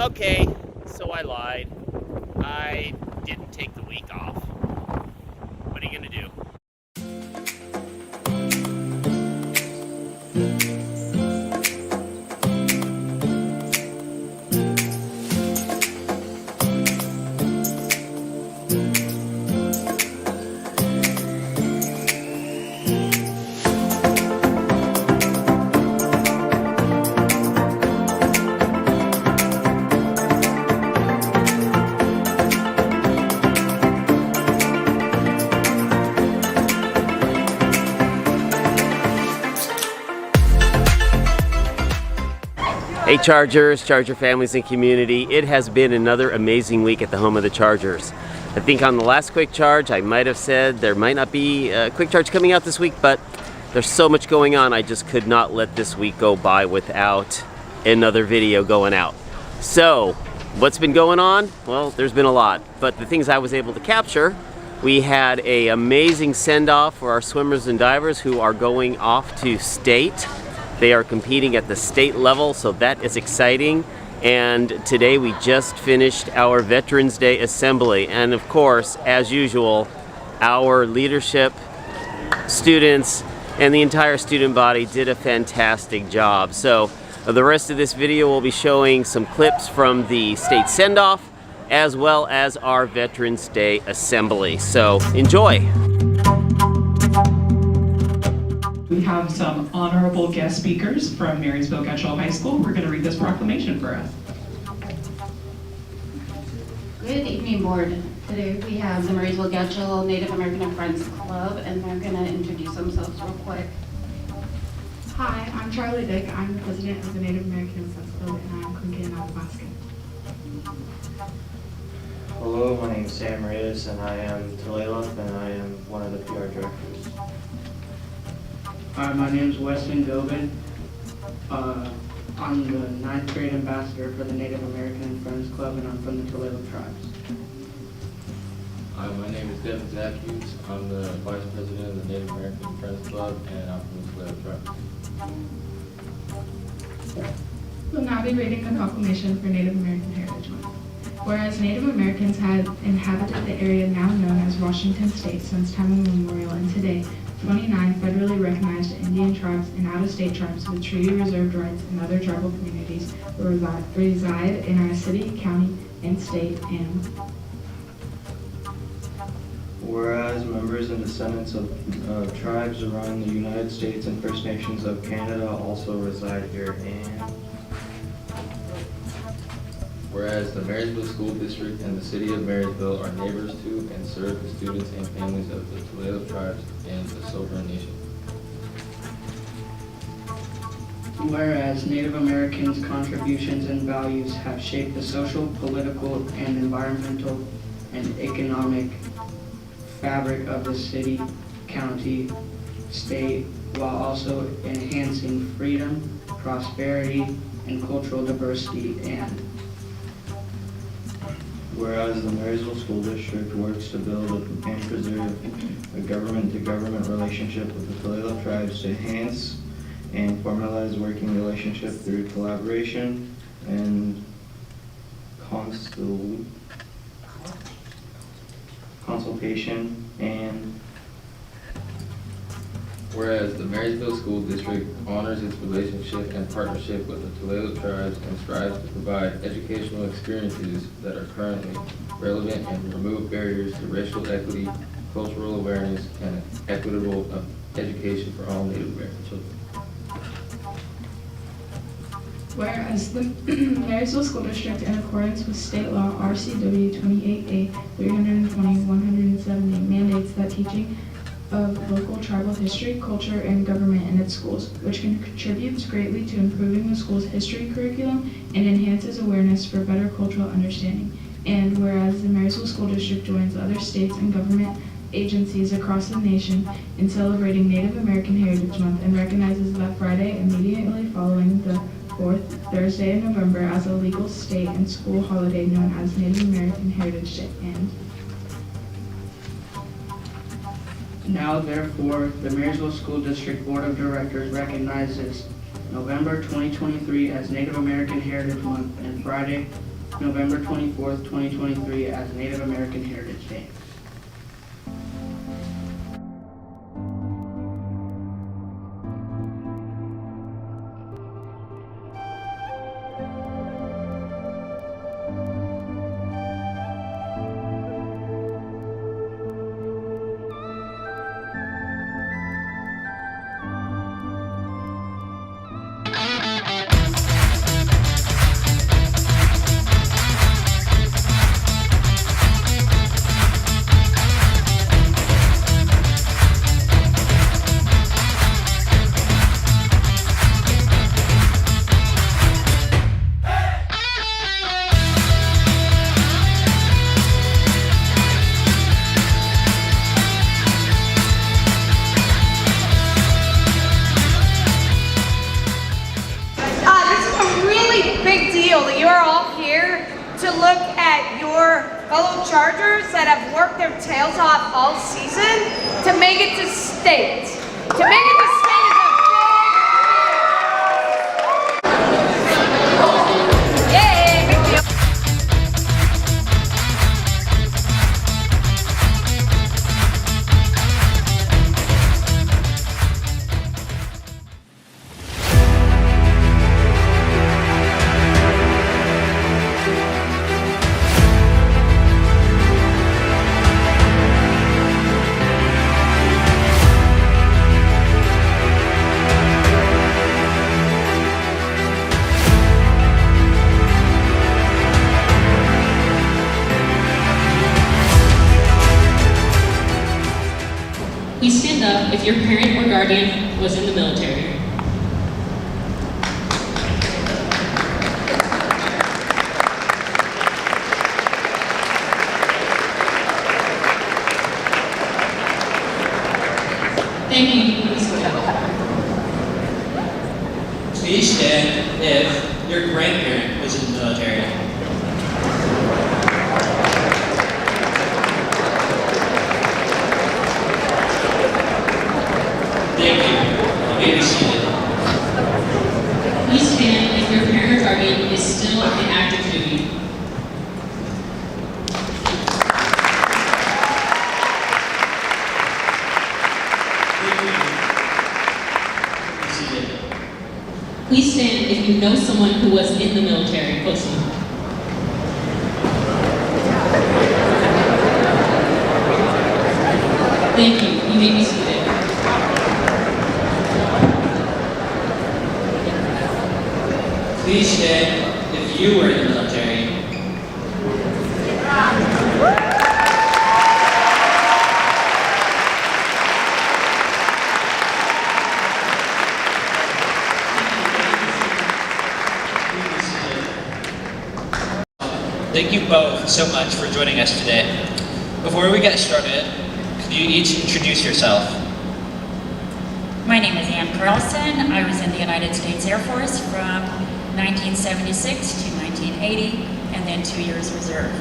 Okay, so I lied. I didn't take the week off. What are you gonna do? Hey Chargers, Charger families and community, it has been another amazing week at the home of the Chargers. I think on the last Quick Charge I might have said there might not be a Quick Charge coming out this week, but there's so much going on I just could not let this week go by without another video going out. So, what's been going on? Well, there's been a lot, but the things I was able to capture, we had an amazing send-off for our swimmers and divers who are going off to state. They are competing at the state level, so that is exciting. And today we just finished our Veterans Day Assembly. And of course, as usual, our leadership, students, and the entire student body did a fantastic job. So the rest of this video will be showing some clips from the state send-off, as well as our Veterans Day Assembly. So enjoy. We have some honorable guest speakers from Marysville Getchell High School. We're going to read this proclamation for us. Good evening, board. Today we have the Marysville Getchell Native American and Friends Club, and they're going to introduce themselves real quick. Hi, I'm Charlie Dick. I'm the president of the Native American and Friends Club, and I'm from Canada, Nebraska. Hello, my name is Sam Reyes, and I am Tulalip, and I am one of the PR directors. Hi, my name is Weston Gobin. I'm the 9th grade ambassador for the Native American and Friends Club, and I'm from the Tulalip tribes. Hi, my name is Devin Zackies. I'm the vice president of the Native American and Friends Club, and I'm from the Tulalip tribes. We'll now be reading the proclamation for Native American Heritage Month. Whereas Native Americans had inhabited the area now known as Washington State since time immemorial, and today 29 federally recognized Indian tribes and out-of-state tribes with treaty reserved rights and other tribal communities reside in our city, county, and state, and Whereas members and descendants of tribes around the United States and First Nations of Canada also reside here, and Whereas the Marysville School District and the City of Marysville are neighbors to and serve the students and families of the Tulalip tribes and the Sovereign Nation. Whereas Native Americans' contributions and values have shaped the social, political, and environmental and economic fabric of the city, county, state, while also enhancing freedom, prosperity, and cultural diversity, and whereas the Marysville School District works to build and preserve a government-to-government relationship with the Tulalip tribes to enhance and formalize working relationship through collaboration and consultation, and Whereas the Marysville School District honors its relationship and partnership with the Tulalip tribes and strives to provide educational experiences that are currently relevant and remove barriers to racial equity, cultural awareness, and equitable education for all Native American children. whereas the Marysville School District, in accordance with state law RCW 28A 320-170, mandates that teaching of local tribal history, culture, and government in its schools, which contributes greatly to improving the school's history curriculum and enhances awareness for better cultural understanding. And whereas the Marysville School District joins other states and government agencies across the nation in celebrating Native American Heritage Month and recognizes that Friday immediately following the fourth Thursday in November as a legal state and school holiday known as Native American Heritage Day. And now therefore, the Marysville School District Board of Directors recognizes November 2023 as Native American Heritage Month and Friday, November 24th, 2023 as Native American Heritage Day. This is a really big deal that you are all here to look at your fellow Chargers that have worked their tails off all season to make it to state. To make it to state is a big deal. Yay, big deal. Please stand up if your parent or guardian was in the military. Thank you. Please go ahead. Please stand if your grandparent was in the military. Thank you. You may be seated. Please stand if your parent or guardian is still in active duty. Please stand if you know someone who was in the military close to you. Thank you. You may be seated. Please stand if you were in the military. Thank you both so much for joining us today. Before we get started, could you each introduce yourself? My name is Ann Carlson. I was in the United States Air Force from 1976 to 1980, and then 2 years reserve.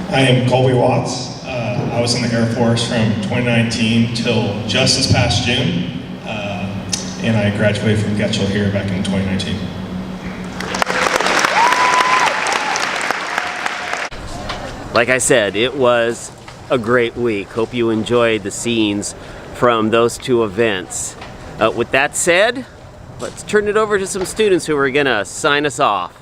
I am Colby Watts. I was in the Air Force from 2019 till just this past June, and I graduated from Getchell here back in 2019. Like I said, it was a great week. Hope you enjoyed the scenes from those two events. With that said, let's turn it over to some students who are gonna sign us off.